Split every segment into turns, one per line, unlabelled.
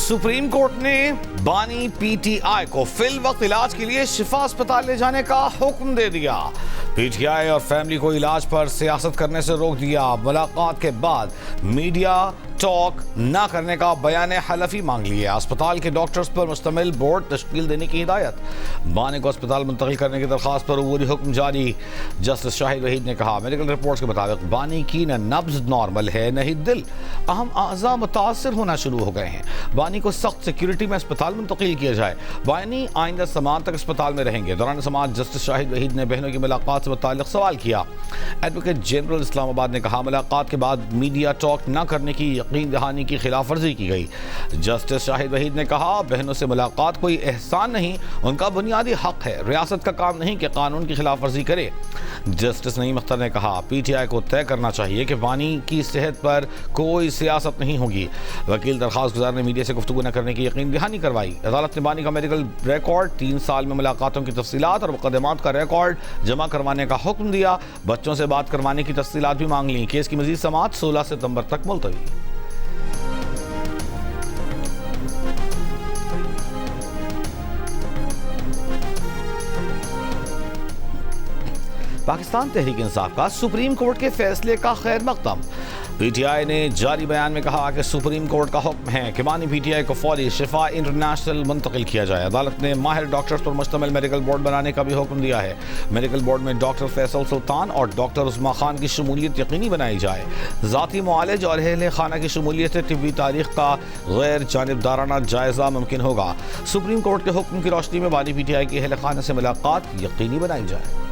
Supreme court ने बानी PTI को फिल वक्त इलाज के लिए शिफा अस्पताल ले जाने का हुक्म दे दिया। पीटीआई और फैमिली को इलाज पर सियासत करने से रोक दिया। मुलाकात के बाद मीडिया टॉक न करने का बयान हलफी मांग लिया। अस्पताल के डॉक्टर्स पर मुश्तमिल बोर्ड तश्कील देने की हिदायत। बानी को अस्पताल मुंतकिल करने की दरख्वास्त पर अबूरी हुक्म जारी। जस्टिस शाहिद वहीद ने कहा, मेडिकल रिपोर्ट्स के मुताबिक बानी की न नब्ज नॉर्मल है न ही दिल, अहम आज़ा मुतासर होना शुरू हो गए हैं। बानी को सख्त सिक्योरिटी में अस्पताल मुंतकिल किया जाए। बानी आइंदा समात तक अस्पताल में रहेंगे। दौरान समात जस्टिस शाहिद वहीद ने बहनों की मुलाकात से मुताल्लिक सवाल किया। एडवोकेट जनरल इस्लामाबाद ने कहा, मुलाकात के बाद मीडिया टॉक न करने की यकीन दहानी की खिलाफ वर्जी की गई। जस्टिस शाहिद वहीद ने कहा, बहनों से मुलाकात कोई एहसान नहीं, उनका बुनियादी हक है। रियासत का काम नहीं कि कानून की खिलाफ वर्जी करे। जस्टिस नईम अख्तर ने कहा, पीटीआई को तय करना चाहिए कि बानी की सेहत पर कोई सियासत नहीं होगी। वकील दरख्वास्त गुजार ने मीडिया से गुफ्तगू न करने की यकीन दहानी करवाई। अदालत ने बानी का मेडिकल रिकॉर्ड, 3 साल में मुलाकातों की तफसीलात और मुकदमात का रिकॉर्ड जमा करवाने का हुक्म दिया। बच्चों से बात करवाने की तफसीलात भी मांग ली। केस की मजीद समाअत 16 सितंबर तक मुलतवी। पाकिस्तान तहरीक इंसाफ का सुप्रीम कोर्ट के फैसले का खैर मकदम। पीटीआई ने जारी बयान में कहा कि सुप्रीम कोर्ट का हुक्म है कि बानी पीटीआई को फौरी शिफा इंटरनेशनल मुंतकिल किया जाए। अदालत ने माहिर डॉक्टर्स पर मुश्तमिल मेडिकल बोर्ड बनाने का भी हुक्म दिया है। मेडिकल बोर्ड में डॉक्टर फैसल सुल्तान और डॉक्टर उस्मा खान की शमूलियत यकीनी बनाई जाए। ज़ाती मुआलिज और अहले खाना की शमूलियत से तिब्बी तारीख का गैर जानिबदाराना जायजा मुमकिन होगा। सुप्रीम कोर्ट के हुक्म की रोशनी में बानी पीटीआई की अहले खाना से मुलाकात यकीनी बनाई जाए।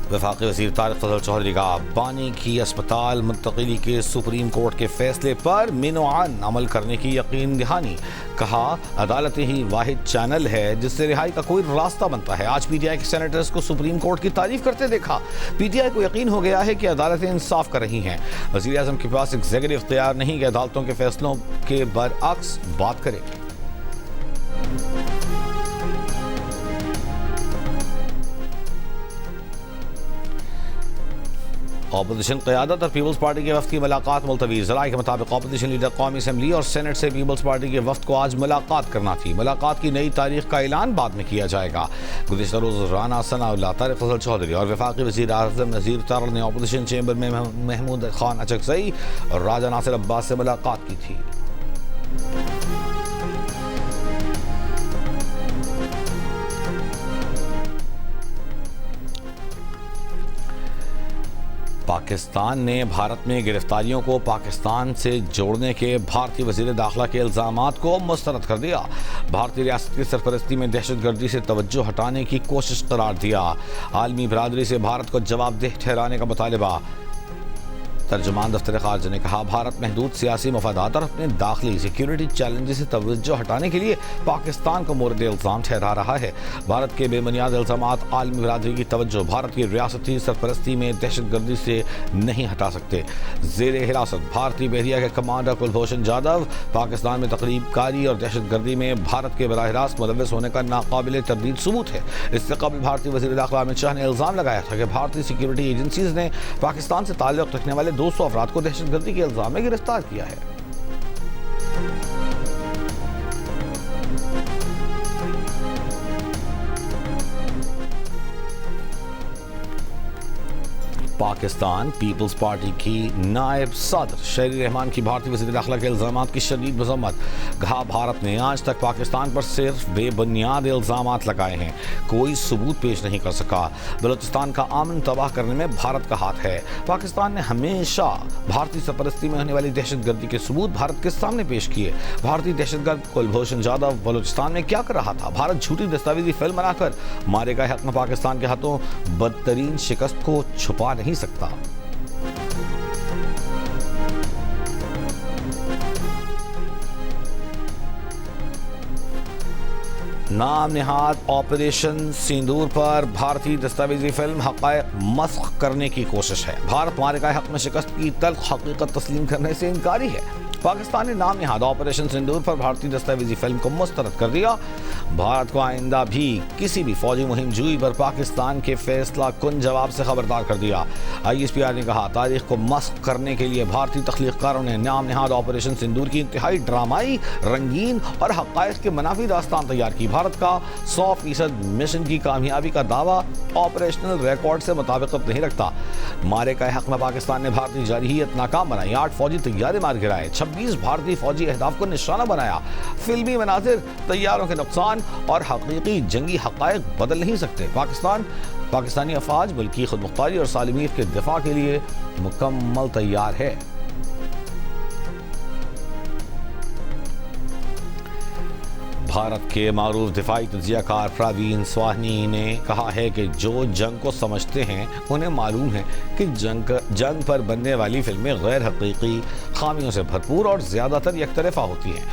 वफाकी वज़ीर तारिक फजल चौधरी का बानी की अस्पताल मुंतकिली के सुप्रीम कोर्ट के फैसले पर मिनोआन अमल करने की यकीन दहानी। कहा, अदालत ही वाहिद चैनल है जिससे रिहाई का कोई रास्ता बनता है। आज पीटीआई के सेनेटर्स को सुप्रीम कोर्ट की तारीफ करते देखा। पीटीआई को यकीन हो गया है कि अदालतें इंसाफ कर रही हैं। वज़ीर आज़म के पास एग्जीक्यूटिव इख्तियार नहीं कि अदालतों के फैसलों के बरअक्स बात करे। ऑपोजिशन क़यादत और पीपल्स पार्टी के वफ्द की मुलाकात मुलतवी। ज़राए के मुताबिक ऑपोजिशन लीडर कौमी असम्बली और सेनेट से पीपल्स पार्टी के वफ्द को आज मुलाकात करना थी। मुलाकात की नई तारीख का ऐलान बाद में किया जाएगा। गुज़िश्ता रोज़ राना सनाउल्लाह, तारिक फजल चौधरी और वफाकी वज़ीर आज़म नज़ीर तारड़ ने ऑपोजिशन चैम्बर में महमूद खान अचकज़ई और राजा नासिर अब्बास से मुलाकात की थी। पाकिस्तान ने भारत में गिरफ्तारियों को पाकिस्तान से जोड़ने के भारतीय वज़ीर दाखिला के इल्ज़ामात को मुस्तरद कर दिया। भारतीय रियासत की सरपरस्ती में दहशतगर्दी से तवज्जो हटाने की कोशिश करार दिया। आलमी बरादरी से भारत को जवाबदेह ठहराने का मुतालिबा। तर्जुमान दफ्तर खारजा ने कहा, भारत महदूद सियासी मफादात और अपने दाखिली सिक्योरिटी चैलेंजेस से तवज्जो हटाने के लिए पाकिस्तान को मोरद इल्ज़ाम ठहरा रहा है। भारत के बेबुनियाद इल्ज़ामात आलमी बरादरी की तवज्जो भारत की रियासती सरपरस्ती में दहशतगर्दी से नहीं हटा सकते। ज़ेर हिरासत भारतीय बहरिया के कमांडर कुलभूषण जाधव पाकिस्तान में तकरीबकारी और दहशतगर्दी में भारत के बराह रास्त मुलव्वस होने का नाकाबिल तरदीद सबूत है। इससे कबल भारतीय वज़ीर दाखिला अमित शाह ने इल्ज़ाम लगाया था कि भारतीय सिक्योरिटी एजेंसीज ने पाकिस्तान से ताल्लुक़ रखने वाले 200 अफराद को दहशतगर्दी के इल्जाम में गिरफ्तार किया है। पाकिस्तान पीपल्स पार्टी की नायब सदर शहरी रहमान की भारतीय वज़ीर दाखिला के इल्ज़ामात की शदीद मज़म्मत। कहा, भारत ने आज तक पाकिस्तान पर सिर्फ बेबुनियाद इल्ज़ामात लगाए हैं, कोई सबूत पेश नहीं कर सका। बलूचिस्तान का अमन तबाह करने में भारत का हाथ है। पाकिस्तान ने हमेशा भारतीय सरपरस्ती में होने वाली दहशतगर्दी के सबूत भारत के सामने पेश किए। भारतीय दहशतगर्द कुलभूषण जाधव बलूचिस्तान में क्या कर रहा था? भारत झूठी दस्तावेजी फिल्म बनाकर मारे गए हक में पाकिस्तान के हाथों बदतरीन शिकस्त को छुपा नहीं सकता। नाम निहाद ऑपरेशन सिंदूर पर भारतीय दस्तावेजी फिल्म हक़ाइक़ मस्ख़ करने की कोशिश है। भारत मारे गए हक में शिकस्त की तल्ख़ हकीकत तस्लीम करने से इनकारी है। पाकिस्तान ने नाम नहाद ऑपरेशन सिंदूर पर भारतीय दस्तावेजी फिल्म को मुस्तरद कर दिया। भारत को आइंदा भी किसी भी फौजी मुहिम जुई पर पाकिस्तान के फैसला कुन जवाब से खबरदार कर दिया। ISPR ने कहा, तारीख को मस्ख करने के लिए भारतीय तख्लीक़कारों ने नाम नहाद ऑपरेशन सिंदूर की इंतहाई ड्रामाई, रंगीन और हक़ाइक़ के मुनाफी दास्तान तैयार की। भारत का 100% मिशन की कामयाबी का दावा ऑपरेशनल रिकॉर्ड से मुताबिकत नहीं रखता। मारे का हक में पाकिस्तान ने भारतीय जारहियत नाकाम बनाई, 8 फौजी तैयारे मार गिराए, 26 भारतीय फौजी अहदाफ को निशाना बनाया। फिल्मी मनाजिर, तैयारों के नुकसान और हकीकी जंगी हक़ाइक़ बदल नहीं सकते। पाकिस्तानी अफवाज मुल्की खुदमुख्तारी और सालमियत के दिफा के लिए मुकम्मल तैयार है। भारत के मारूफ दिफाई तज्जियाकार प्रवीण स्वाहनी ने कहा है कि जो जंग को समझते हैं उन्हें मालूम है कि जंग पर बनने वाली फिल्में गैर हकीकी, खामियों से भरपूर और ज़्यादातर यकतरफा होती हैं।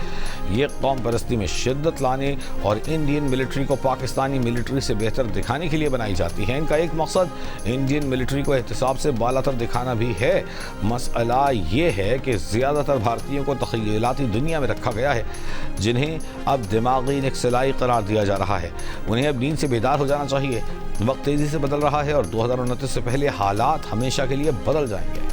ये कौम परस्ती में शिद्दत लाने और इंडियन मिलिट्री को पाकिस्तानी मिलिट्री से बेहतर दिखाने के लिए बनाई जाती हैं। इनका एक मकसद इंडियन मिलिट्री को एहतिसाब से बालातर दिखाना भी है। मसला ये है कि ज़्यादातर भारतीयों को तख़य्युलाती दुनिया में रखा गया है, जिन्हें अब दिमागी नक्सलाई करार दिया जा रहा है। उन्हें अब नींद से बेदार हो जाना चाहिए। वक्त तेज़ी से बदल रहा है और 2029 से पहले हालात हमेशा के लिए बदल जाएंगे।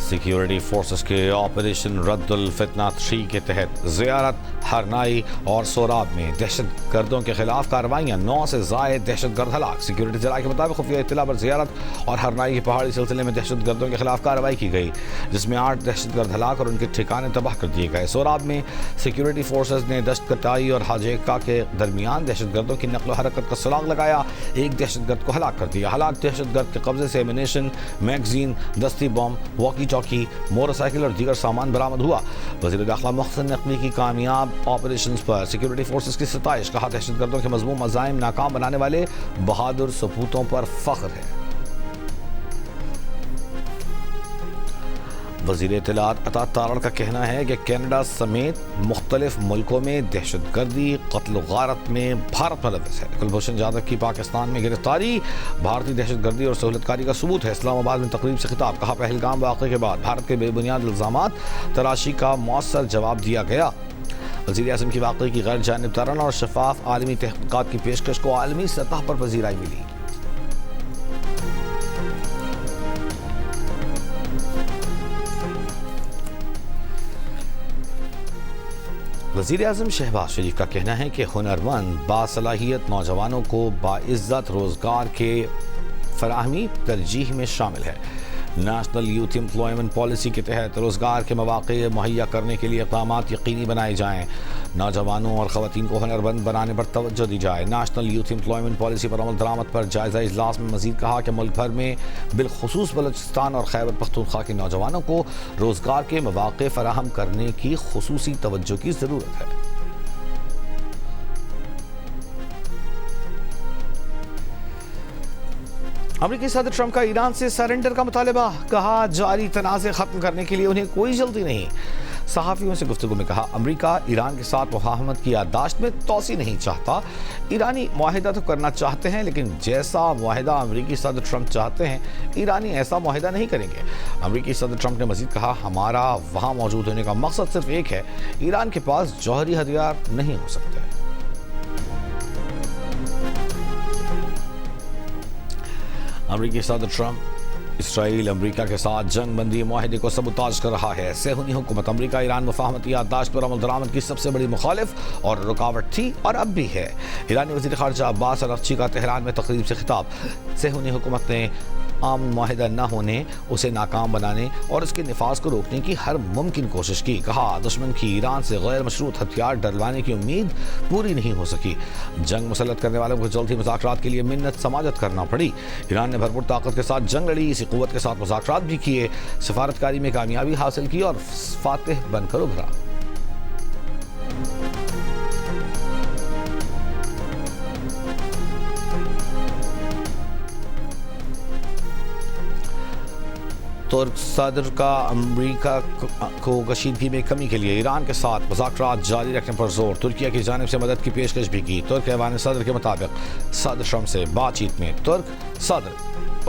सिक्योरिटी फोर्सेस के ऑपरेशन रद्दुल फितना 3 के तहत ज़ियारत, हरनाई और सोराब में दहशत गर्दों के खिलाफ कार्रवाइयाँ, 9 से ज़ायद दहशत गर्द हलाक। सिक्योरिटी ज़राए के मुताबिक खुफिया इत्तला पर ज़ियारत और हरनाई के पहाड़ी सिलसिले में दहशत गर्दों के खिलाफ कार्रवाई की गई, जिसमें 8 दहशत गर्द हलाक और उनके ठिकाने तबाह कर दिए गए। सोराब में सिक्योरिटी फोर्सेस ने दश्त कटाई और हाजेका के दरमियान दहशत गर्दों की नकल हरकत का सुराग लगाया, एक दहशत गर्द को हलाक कर दिया। हलाक दहशत गर्द के कब्जे से एमिनेशन, मैगजीन, दस्ती बम, वॉकी चौकी, मोटरसाइकिल और दीगर सामान बरामद हुआ। वज़ीर दाखिला मोहसिन नकवी की कामयाब ऑपरेशन पर सिक्योरिटी फोर्सेस की सताइश, कहा दहशत गर्दों के मज़मूम अज़ाइम नाकाम बनाने वाले बहादुर सपूतों पर फख्र है। वज़ीर इत्तलात अता तारड़ का कहना है कि कनाडा समेत मुख्तलिफ मुल्कों में दहशत गर्दी, कत्ल गारत में भारत मुलव्वस है। कुलभूषण जाधव की पाकिस्तान में गिरफ्तारी भारतीय दहशत गर्दी और सहूलतकारी का सबूत है। इस्लामाबाद में तकरीब से खिताब, कहा पहलगाम वाक़े के बाद भारत के बेबुनियाद इल्ज़ामात तराशी का मौसर जवाब दिया गया। वज़ीर आज़म की वाक़े की गैर जानिबदाराना और शफाफ आलमी तहक़ीक़ात की पेशकश को आलमी सतह पर पज़ीराई मिली। वज़ीर आज़म शहबाज शरीफ का कहना है कि हुनरमंद बासलाहियत नौजवानों को बाइज़्ज़त रोज़गार के फराहमी तरजीह में शामिल है। नेशनल यूथ एम्प्लॉयमेंट पॉलिसी के तहत रोज़गार के मौक़े मुहैया करने के लिए इक़दामात यकीनी बनाए जाएँ। नौजवानों और ख़वातीन को हुनरमंद बनाने पर तवज्जो दी जाए। नेशनल यूथ एम्प्लॉयमेंट पॉलिसी पर अमल दरामद पर जायज़ा इजलास में मज़ीद कहा कि मुल्क भर में बिलखुसूस बलूचिस्तान और खैबर पख्तूनख्वा के नौजवानों को रोज़गार के मौक़े फ़राहम करने की खुसूसी तवज्जो की ज़रूरत है। अमेरिकी सदर ट्रंप का ईरान से सरेंडर का मुतालबा, कहा जारी तनाज़े ख़त्म करने के लिए उन्हें कोई जल्दी नहीं। सहाफ़ियों से गुफ्तगू में कहा, अमेरिका ईरान के साथ मुफाहमत की याददाश्त में तोसी नहीं चाहता। ईरानी मुआहिदा तो करना चाहते हैं, लेकिन जैसा मुआहिदा अमेरिकी सदर ट्रंप चाहते हैं, ईरानी ऐसा मुआहिदा नहीं करेंगे। अमेरिकी सदर ट्रंप ने मज़ीद कहा, हमारा वहाँ मौजूद होने का मकसद सिर्फ एक है, ईरान के पास जौहरी हथियार नहीं हो सकते। अमेरिकी सदर ट्रंप इसराइल अमेरिका के साथ जंग बंदी मुआहिदे को सबूताज कर रहा है। सेहूनी हुकूमत अमेरिका ईरान मुफाहमती याददाश्त पर अमल दरामद की सबसे बड़ी मुखालिफ और रुकावट थी और अब भी है। ईरानी वज़ीर ख़ारजा अब्बास अरग़ची का तेहरान में तकरीब से खिताब, सेहूनी हुकूमत ने आम मुआहिदा न होने, उसे नाकाम बनाने और उसके निफाज को रोकने की हर मुमकिन कोशिश की। कहा, दुश्मन की ईरान से गैर मशरूत हथियार डलवाने की उम्मीद पूरी नहीं हो सकी। जंग मुसल्लत करने वालों को जल्द ही मुज़ाकरात के लिए मिन्नत समाजत करना पड़ी। ईरान ने भरपूर ताकत के साथ जंग लड़ी, इसी क़ुव्वत के साथ मुज़ाकरात भी किए, सफारतकारी में कामयाबी हासिल की और फातिह बनकर उभरा। तुर्क सदर का अमरीका को कशीदगी में कमी के लिए ईरान के साथ मुज़ाकरात जारी रखने पर जोर। तुर्किया की जानिब से मदद की पेशकश भी की। तुर्क ऐवान सदर के मुताबिक सदर ट्रंप से बातचीत में तुर्क सदर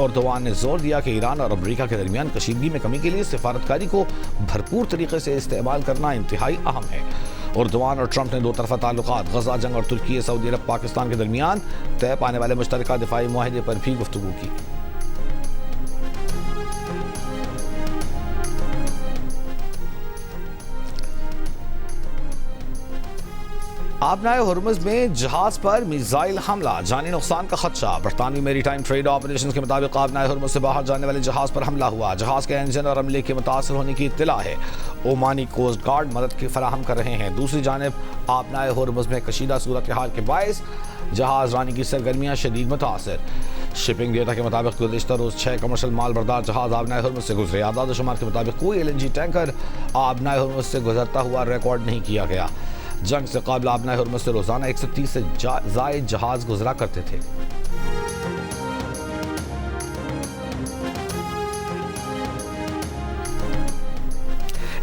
एर्दोगान ने जोर दिया कि ईरान और अमरीका के दरमियान कशीदगी में कमी के लिए सिफारतकारी को भरपूर तरीके से इस्तेमाल करना इंतहाई अहम है। एर्दोगान और ट्रंप ने दो तरफा ताल्लुकात, गजा जंग और तुर्की सऊदी अरब पाकिस्तान के दरमियान तय पाने वाले मुश्तरका दिफाई मुआहदे पर भी गुफ्तगू की। आबनाए हुर्मुज़ में जहाज पर मिसाइल हमला, जानी नुकसान का खदशा। बरतानवी मेरीटाइम ट्रेड ऑपरेशन के मुताबिक आबनाए हुर्मुज़ से बाहर जाने वाले जहाज पर हमला हुआ। जहाज के इंजन और अमले के मुतासर होने की इत्तला है। ओमानी कोस्ट गार्ड मदद की फराहम कर रहे हैं। दूसरी जानब आबनाए हुर्मुज़ में कशीदा सूरत हाल के बायस जहाज रानी की सरगर्मियाँ शदीद मुतासर। शिपिंग डेटा के मुताबिक गुज़िश्ता रोज़ 6 कमर्शल माल बरदार जहाज आबनाए हुर्मुज़ से गुजरे। आदाद शुमार के मुताबिक कोई LNG टैंकर आबनाए हुर्मुज़ से गुजरता हुआ रिकॉर्ड नहीं किया गया। जंग से कबल आबनाए हुर्मुज़ से रोजाना 130 से जायद जहाज गुजरा करते थे।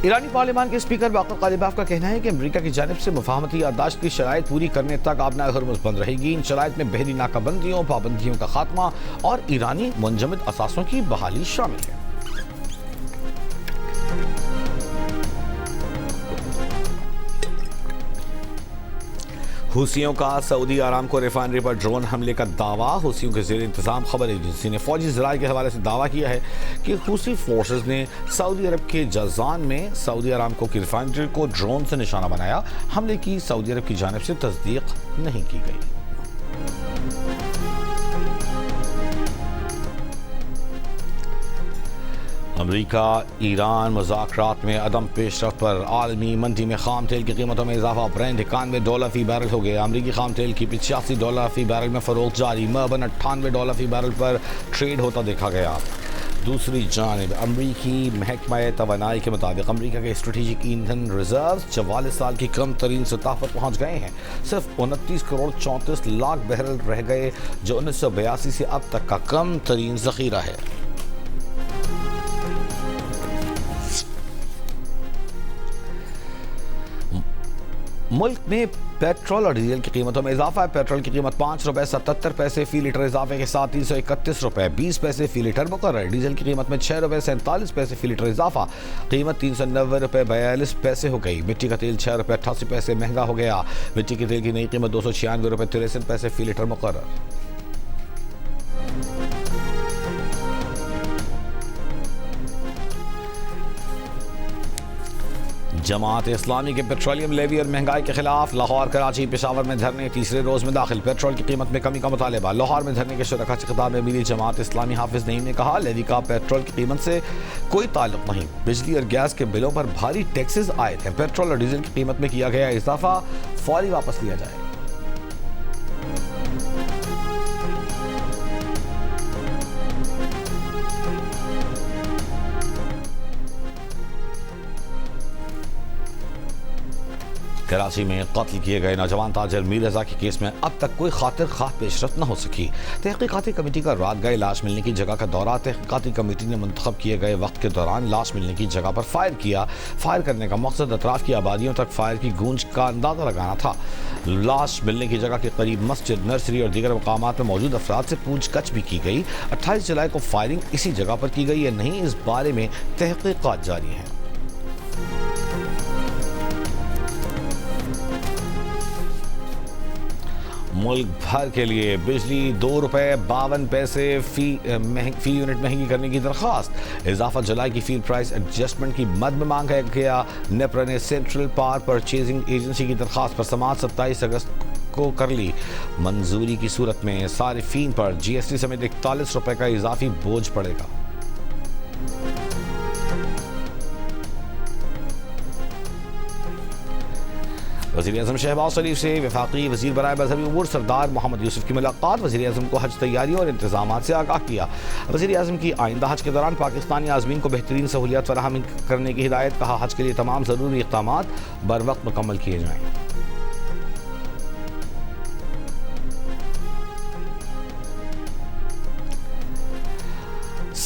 ईरानी पार्लियामान के स्पीकर बाकर कालिबाफ का कहना है कि अमेरिका की जानिब से मुफाहमती याददाश्त की शराइत पूरी करने तक आबनाए हुर्मुज़ बंद रहेगी। इन शराइत में बहरी नाकाबंदियों, पाबंदियों का खात्मा और ईरानी मुंजमद असासों की बहाली शामिल है। हुसियों का सऊदी आरामको रिफाइनरी पर ड्रोन हमले का दावा। हुसियों के ज़ेर इंतजाम खबर एजेंसी ने फौजी ज़राए के हवाले से दावा किया है कि हुसी फोर्सेज ने सऊदी अरब के जज़ान में सऊदी आरामको की रिफाइनरी को ड्रोन से निशाना बनाया। हमले की सऊदी अरब की जानिब से तस्दीक नहीं की गई। अमरीका ईरान मुज़ाकरात में अदम पेशरफ पर आलमी मंडी में खाम तेल की कीमतों में इजाफा। ब्रेंट $91 फी बैरल हो गया। अमरीकी खाम तेल की $85 फी बैरल में फ़रोख्त जारी। मर्बन $98 फी बैरल पर ट्रेड होता देखा गया। दूसरी जानिब अमरीकी महकमा तवानाई के मुताबिक अमरीका के स्ट्रेटेजिक ईंधन रिजर्व 44 साल की कम तरीन सतह पर पहुँच गए हैं। सिर्फ 29 करोड़ 34 लाख बैरल रह गए, जो 1982 से अब तक का कम तरीन ज़ख़ीरा है। मुल्क में पेट्रोल और डीजल की कीमतों में इजाफा है। पेट्रोल की कीमत ₹5.77 फी लीटर इजाफे के साथ ₹331.20 फी लीटर मुकर्रर। डीजल की कीमत में ₹6.47 फी लीटर इजाफा, कीमत ₹390.42 हो गई। मिट्टी का तेल ₹6.88 महंगा हो गया। मिट्टी के तेल की नई कीमत ₹296.63 फी लीटर मुकर्रर। जमात इस्लामी के पेट्रोलियम लेवी और महंगाई के खिलाफ लाहौर, कराची, पेशावर में धरने तीसरे रोज में दाखिल। पेट्रोल की कीमत में कमी का मुतालबा। लाहौर में धरने के शुरका से खिताब में मिली जमात इस्लामी हाफिज नईम ने कहा, लेवी का पेट्रोल की कीमत से कोई ताल्लुक नहीं। बिजली और गैस के बिलों पर भारी टैक्सेस आए थे। पेट्रोल और डीजल की कीमत में किया गया इजाफा फौरी वापस लिया जाए। कराची में कत्ल किए गए नौजवान ताजर मीर रजा के केस में अब तक कोई खातिर खाह पेशरफ न हो सकी। तहकीकाती कमेटी का रात गए लाश मिलने की जगह का दौरा। तहकीकाती कमेटी ने मुंतखब किए गए वक्त के दौरान लाश मिलने की जगह पर फायर किया। फायर करने का मकसद अतराफ की आबादियों तक फायर की गूंज का अंदाजा लगाना था। लाश मिलने की जगह के करीब मस्जिद, नर्सरी और दीगर मकामात में मौजूद अफराद से पूछगछ भी की गई। 28 जुलाई को फायरिंग इसी जगह पर की गई या नहीं, इस बारे में तहकीकात जारी है। मुल्क भर के लिए बिजली ₹2.52 फी यूनिट महंगी करने की दरख्वास्त। इजाफा जुलाई की फील प्राइस एडजस्टमेंट की मद में मांगा गया। नेपरा ने सेंट्रल पावर परचेजिंग एजेंसी की दरख्वास्त पर समाअत 27 अगस्त को कर ली। मंजूरी की सूरत में सारिफीन पर GST समेत ₹41 का इजाफी बोझ पड़ेगा। वज़ीर-ए-आज़म शहबाज शरीफ से वफाकी वज़ीर बराए मज़हबी उमूर सरदार मोहम्मद यूसुफ की मुलाकात। वज़ीर-ए-आज़म को हज तैयारियों और इंतजामात से आगाह किया। वज़ीर-ए-आज़म की आइंदा हज के दौरान पाकिस्तानी आज़मीन को बेहतरीन सहूलियत फराहम करने की हिदायत। कहा, हज के लिए तमाम ज़रूरी इक़दामात बर वक्त मुकम्मल किए जाएँ।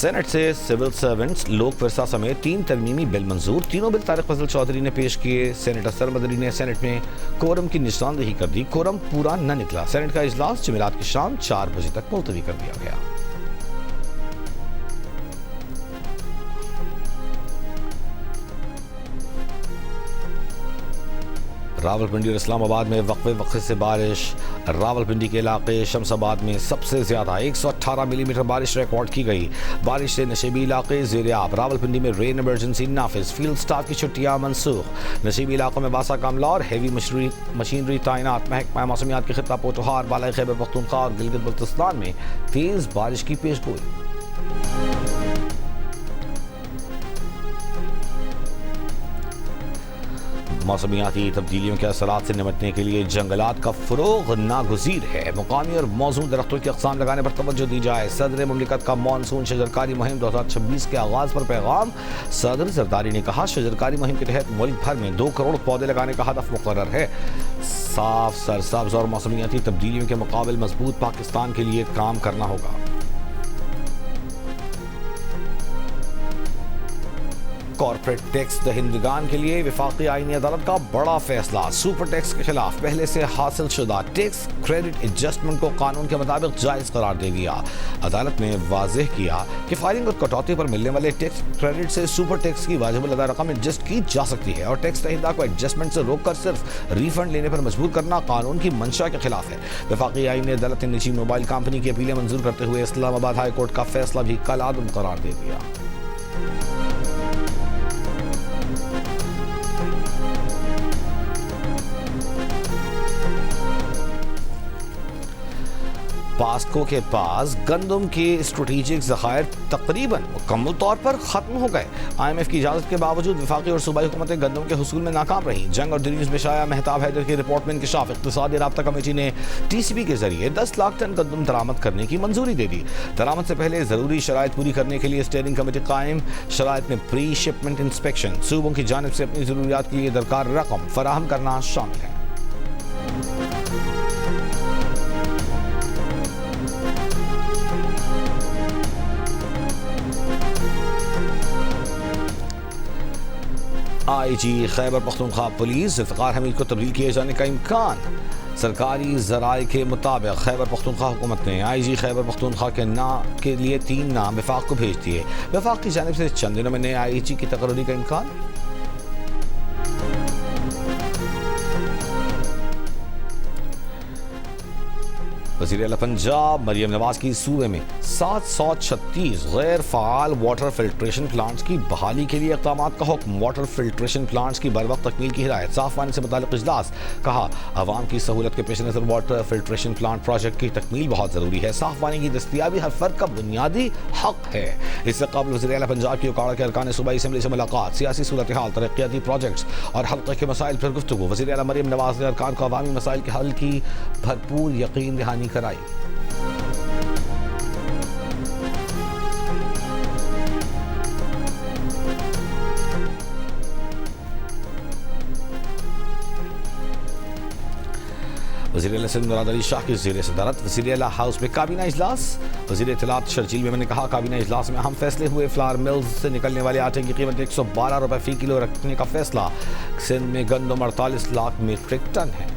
सेनेट से सिविल सर्वेंट्स लोक विरसा समेत 3 तरमीमी बिल मंजूर। तीनों बिल तारिक फजल चौधरी ने पेश किए। सेनेटर असर मदनी ने सेनेट में कोरम की निशानदेही कर दी। कोरम पूरा न निकला। सेनेट का इजलास जुमेरात की शाम 4 बजे तक मुलतवी कर दिया गया। रावलपिंडी और इस्लामाबाद में वक्फे से बारिश। रावलपिंडी के इलाके शमसाबाद में सबसे ज्यादा 118 मिलीमीटर बारिश रिकॉर्ड की गई। बारिश से नशेबी इलाके ज़ेर-ए-आब। रावलपिंडी में रेन इमरजेंसी नाफिज। फील्ड स्टाफ की छुट्टियां मनसूख। नशेबी इलाकों में वासा का अमला और हैवी मशीनरी तैनात। महकमा मौसमियात के खिता पोटोहार, बालाई खैबर पख्तूनख्वा और गिलगित बल्तिस्तान में तेज बारिश की पेशगोई। मौसमियाती तब्दीलियों के असरात से निपटने के लिए जंगलात का फरोग नागुज़ीर है। मुकामी और मौजूद दरख्तों की अक़साम लगाने पर तवज्जो दी जाए। सदर मुमलिकत का मानसून शजरकारी मुहिम 2026 के आगाज़ पर पैगाम। सदर जरदारी ने कहा, शजरकारी मुहिम के तहत मुल्क भर में 2 करोड़ पौधे लगाने का हदफ मुकर्रर है। साफ, सरसब्ज़ और मौसमियाती तब्दीलियों के मुकाबले मजबूत पाकिस्तान के लिए काम करना होगा। कॉर्पोरेट टैक्स दहिंदगान के लिए वफाकी आईनी अदालत का बड़ा फैसला। सुपर टैक्स के खिलाफ पहले से हासिल शुदा टैक्स क्रेडिट एडजस्टमेंट को कानून के मुताबिक जायज करार दे दिया। अदालत ने वाज़ेह किया कि फाइलिंग और कटौती पर मिलने वाले टैक्स क्रेडिट से सुपर टैक्स की वाजिबुल अदा रकम एडजस्ट की जा सकती है और टैक्स दहिंदा को एडजस्टमेंट से रोककर सिर्फ रिफंड लेने पर मजबूर करना कानून की मंशा के खिलाफ है। वफाकी आईनी अदालत ने निजी मोबाइल कंपनी की अपीलें मंजूर करते हुए इस्लामाबाद हाई कोर्ट का फैसला भी कलादम करार दे दिया। पास्को के पास गंदम के स्ट्रेटेजिक ज़खायर तकरीबन मुकम्मल तौर पर ख़त्म हो गए। IMF की इजाज़त के बावजूद वफाकी और सूबाई हुकूमतें गंदम के हुसूल में नाकाम रहीं। जंग और न्यूज़ में शाया मेहताब हैदर की रिपोर्ट में इंकशाफ। इक़्तिसादी राब्ता कमेटी ने TCB के जरिए 10 लाख टन गंदम दरामद करने की मंजूरी दे दी। दरामद से पहले ज़रूरी शराइत पूरी करने के लिए स्टेयरिंग कमेटी कायम। शराइत में प्री शिपमेंट इंस्पेक्शन, सूबों की जानिब से अपनी ज़रूरियात के लिए दरकार रकम फराहम करना शामिल है। IG खैबर पख्तूनख्वा पुलिस ज़ुल्फ़िकार हमीद को तब्दील किए जाने का इम्कान। सरकारी ज़राए के मुताबिक खैबर पख्तूनख्वा हुकूमत ने IG खैबर पख्तूनख्वा के लिए 3 नाम वफाक को भेज दिए। वफाक की जानिब से चंद दिनों में नए IG की तकर्री का इम्कान। वज़ीर आला पंजाब मरियम नवाज की सूबे में 736 गैर फ़ाल वाटर फिल्ट्रेशन प्लांट्स की बहाली के लिए इक़दाम का हुक्म। वाटर फिल्ट्रेशन प्लांट्स की बर वक्त तकमील की हिदायत। साफ पानी से मुताल्लिक़ इजलास। कहा, अवाम की सहूलत के पेश नज़र वाटर फिल्ट्रेशन प्लांट प्रोजेक्ट की तकमील बहुत ज़रूरी है। साफ पानी की दस्तियाबी हर फ़र्द का बुनियादी हक है। इससे कबल वज़ीर आला पंजाब की उकाड़ा के अरकान सूबाई असम्बली से मुलाकात। सियासी सूरत हाल, तरक्याती प्रोजेक्ट्स और हल्के के मसाइल पर गुफ्तगू। वज़ीर आला मरियम नवाज ने अरकान को अवामी मसाइल के हल की भरपूर यकीन दहानी कराई। वज़ीर आला सिंध मुराद अली शाह की ज़ेर सदारत वज़ीर आला हाउस में काबीना इजलास। वज़ीर इत्तलात शर्जील मेमन ने कहा, काबीना इजलास में अहम फैसले हुए। फ्लावर मिल्स से निकलने वाले आटे की कीमत 112 रुपये फ़ी किलो रखने का फैसला। सिंध में गंदम 48 लाख मीट्रिक टन है।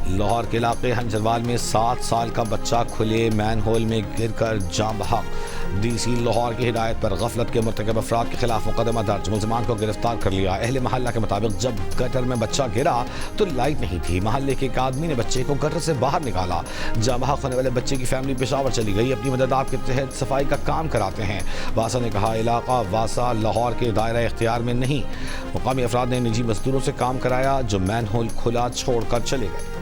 लाहौर के इलाके हंजरवाल में 7 साल का बच्चा खुले मैन होल में गिरकर जान बहक। DC लाहौर की हिदायत पर गफलत के मुर्तकब अफराद के खिलाफ मुकदमा दर्ज। मुलजमान को गिरफ्तार कर लिया। अहले महल्ला के मुताबिक जब गटर में बच्चा गिरा तो लाइट नहीं थी। महल्ले के एक आदमी ने बच्चे को गटर से बाहर निकाला। जान बहक होने वाले बच्चे की फैमिली पेशावर चली गई। अपनी मदद आपके तहत सफाई का काम कराते हैं। वासा ने कहा, इलाका वासा लाहौर के दायरा इख्तियार में नहीं। मुकामी अफराद ने निजी मजदूरों से काम कराया जो मैन होल खुला छोड़कर चले गए।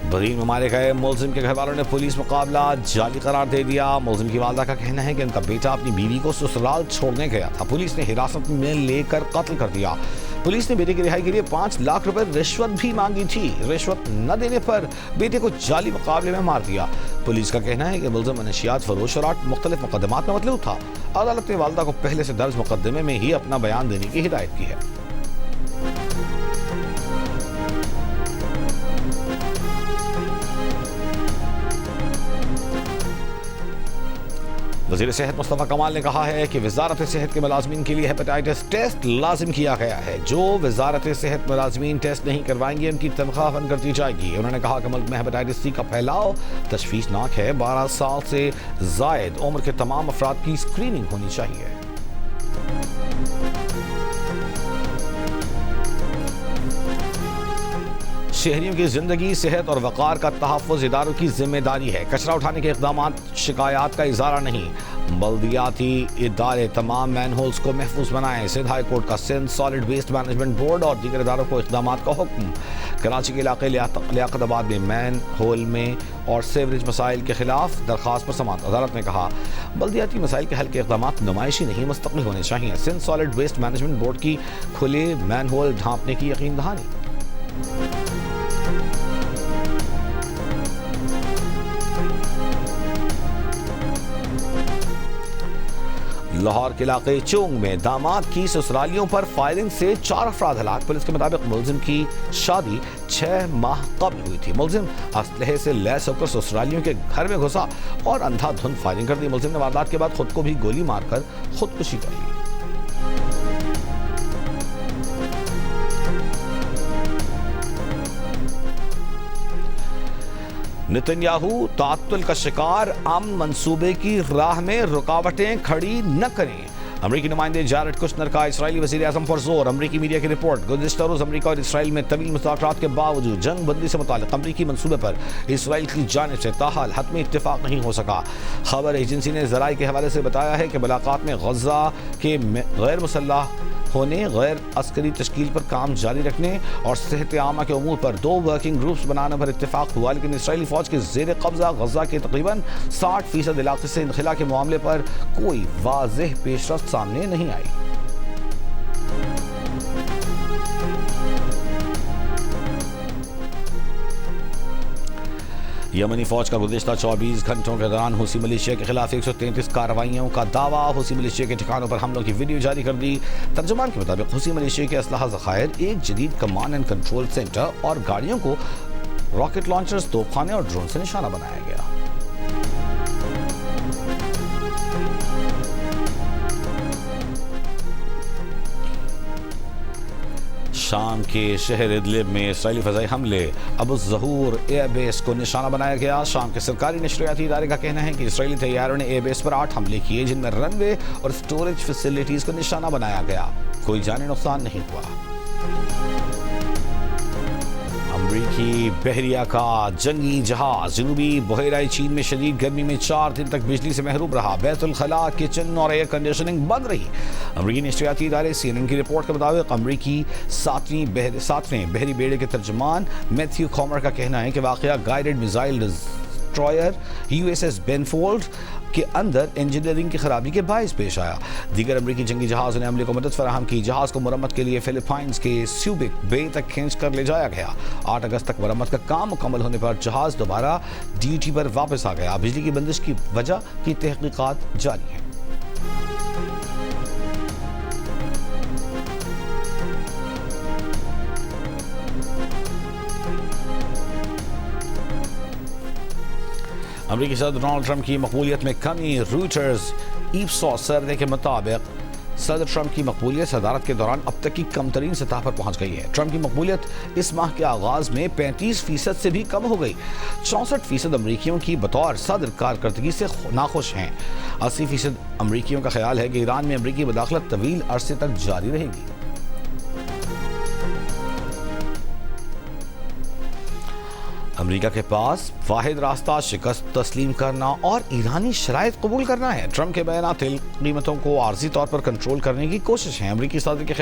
बहरीन में मारे गए मुलजिम के घर वालों ने पुलिस मुकाबला जाली करार दे दिया। मुलजिम की वालदा का कहना है कि उनका बेटा अपनी बीवी को ससुराल छोड़ने गया था, पुलिस ने हिरासत में लेकर कत्ल कर दिया। पुलिस ने बेटे की रिहाई के लिए 5 लाख रुपए रिश्वत भी मांगी थी। रिश्वत न देने पर बेटे को जाली मुकाबले में मार दिया। पुलिस का कहना है कि मुलजिम नशियात फरोश और 8 मुख्तलिफ मुकदमात में मतलूब था। अदालत ने वालदा को पहले से दर्ज मुकदमे में ही अपना बयान देने की हिदायत की है। वज़ीर सेहत मुस्तफ़ा कमाल ने कहा है कि वजारत सेहत के मुलाजमीन के लिए हेपेटाइटिस टेस्ट लाजिम किया गया है। जो वजारत सेहत मुलाजमीन टेस्ट नहीं करवाएंगे उनकी तनख्वाह बंद कर दी जाएगी। उन्होंने कहा कि मुल्क में हेपेटाइटिस सी का फैलाव तशवीशनाक है। 12 साल से जायद उम्र के तमाम अफराद की स्क्रीनिंग होनी चाहिए। शहरियों की जिंदगी, सेहत और वक़ार का तहफ़्फ़ुज़ इदारों की जिम्मेदारी है। कचरा उठाने के इक़दाम शिकायत का इज़ारा नहीं। बल्दियाती इदारे तमाम मैनहोल्स को महफूज बनाएं। सिंध हाई कोर्ट का Sindh solid waste management board और दीगर इदारों को इक़दाम का हुक्म। कराची के इलाके लियाकताबाद में मैन होल में और सेवरेज मसाइल के खिलाफ दरख्वास्त पर समाअत। अदालत ने कहा बल्दियाती मसाइल के हल के इक़दाम नुमाइशी नहीं मुस्तक़िल होने चाहिए। Sindh solid waste management board की खुले मैन होल ढांपने की यकीन दहानी। लाहौर के इलाके चोंग में दामाद की ससुरालियों पर फायरिंग से 4 अफराद हलाक। पुलिस के मुताबिक मुलजिम की शादी 6 माह कबल हुई थी। मुलजिम असलहे से लैस होकर ससुरालियों के घर में घुसा और अंधाधुंध फायरिंग कर दी। मुलजिम ने वारदात के बाद खुद को भी गोली मारकर खुदकुशी कर ली। नेतन्याहू तात्तुल का शिकार, अमन मंसूबे की राह में रुकावटें खड़ी न करें। अमरीकी नुमाइंदे जारेड कुशनर का इसराइली वज़ीर आज़म पर जोर। अमरीकी मीडिया की रिपोर्ट, गुज़िश्ता रोज़ अमरीका और इसराइल में तवील मुज़ाकरात के बावजूद जंग बंदी से मुताल्लिक़ अमरीकी मंसूबे पर इसराइल की जानिब से ताहाल हतमी इत्तिफ़ाक़ नहीं हो सका। खबर एजेंसी ने ज़राए के हवाले से बताया है कि मुलाकात में गज़ा के गैर मुसल्लह होने, गैर अस्करी तश्कील पर काम जारी रखने और सेहत आमा के अमूर पर 2 वर्किंग ग्रुप्स बनाने पर इत्तेफाक हुआ। लेकिन इसराइली फौज के ज़ेर कब्जा गजा के तकरीबन 60% इलाके से इनखला के मामले पर कोई वाज़ेह पेशरफ्त सामने नहीं आई। यमनी फौज का गुज़िश्ता 24 घंटों के दौरान हुसी मलेशिया के खिलाफ 133 कार्रवाइयों का दावा। हुसी मलेशिया के ठिकानों पर हमलों की वीडियो जारी कर दी। तर्जुमान के मुताबिक हुसी मलेशिया के असलहा ज़खायर, एक जदीद कमांड एंड कंट्रोल सेंटर और गाड़ियों को रॉकेट लॉन्चर्स, तोपखाने और ड्रोन से निशाना बनाया गया। शाम के शहर इदलिब में इसराइली फ़ज़ाई हमले, अबू ज़हूर एयरबेस को निशाना बनाया गया। शाम के सरकारी नशरियाती इदारे का कहना है कि इसराइली तैयारों ने एयरबेस पर 8 हमले किए, जिनमें रनवे और स्टोरेज फैसिलिटीज़ को निशाना बनाया गया। कोई जानी नुकसान नहीं हुआ। अमरीकी बहरिया का जंगी जहाज जनूबी बहराई चीन में शदीद गर्मी में 4 दिन तक बिजली से महरूम रहा। बैतुल खला, किचन और एयर कंडीशनिंग बंद रही। अमरीकी नशरियाती इदारे CNN की रिपोर्ट के मुताबिक अमरीकी 7वें बहरी बेड़े के तर्जुमान मैथ्यू कॉमर का कहना है कि वाक़या गाइडेड मिसाइल डिस्ट्रॉयर USS बेनफोल्ड के अंदर इंजीनियरिंग की खराबी के बायस पेश आया। दीगर अमरीकी जंगी जहाज़ों ने हमले को मदद फराहम की। जहाज़ को मरम्मत के लिए फिलीपाइंस के स्यूबिक बे तक खींच कर ले जाया गया। 8 अगस्त तक मरम्मत का काम मुकम्मल होने पर जहाज़ दोबारा ड्यूटी पर वापस आ गया। बिजली की बंदिश की वजह की तहकीकात जारी है। अमरीकी सदर डोनाल्ड ट्रंप की मकबूलियत में कमी। रूटर्स ईप्सॉस सर्वे के मुताबिक सदर ट्रंप की मकबूलियत सदारत के दौरान अब तक की कमतरीन सतह पर पहुंच गई है। ट्रंप की मकबूलियत इस माह के आगाज में 35% से भी कम हो गई। 64% अमरीकियों की बतौर सदर कारकर्दगी से नाखुश हैं। 80% अमरीकियों का ख्याल है कि ईरान में अमरीकी मुदाखलत तवील अरसे तक जारी रहेगी। अमेरिका के पास वाहिद रास्ता शिकस्त तस्लीम करना और ईरानी शराइत कबूल करना है। ट्रंप के बयान तेल कीमतों को आर्जी तौर पर कंट्रोल करने की कोशिश है। अमेरिकी सदर के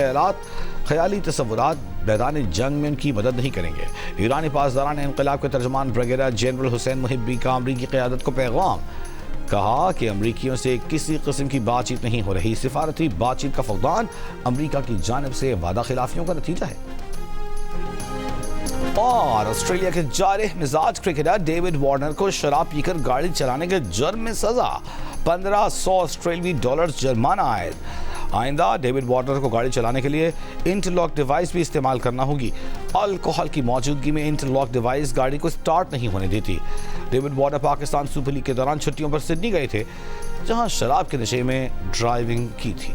ख्याली तस्वुरात मैदान जंग में उनकी मदद नहीं करेंगे। ईरानी पासदारान इंक़िलाब के तर्जमान ब्रिगेडियर जनरल हुसैन मुहिब्बी का अमेरिकी क़यादत को पैगाम, कहा कि अमरीकियों से किसी किस्म की बातचीत नहीं हो रही। सिफारती बातचीत का फक़दान अमरीका की जानिब से वादा खिलाफियों का नतीजा है। और ऑस्ट्रेलिया के जारिह मिजाज क्रिकेटर डेविड वार्नर को शराब पीकर गाड़ी चलाने के जुर्म में सजा, 1500 ऑस्ट्रेलियाई डॉलर जुर्माना आयद। आइंदा डेविड वार्नर को गाड़ी चलाने के लिए इंटरलॉक डिवाइस भी इस्तेमाल करना होगी। अल्कोहल की मौजूदगी में इंटरलॉक डिवाइस गाड़ी को स्टार्ट नहीं होने देती। David Warner Pakistan super league के दौरान छुट्टियों पर सिडनी गए थे, जहां शराब के नशे में ड्राइविंग की थी।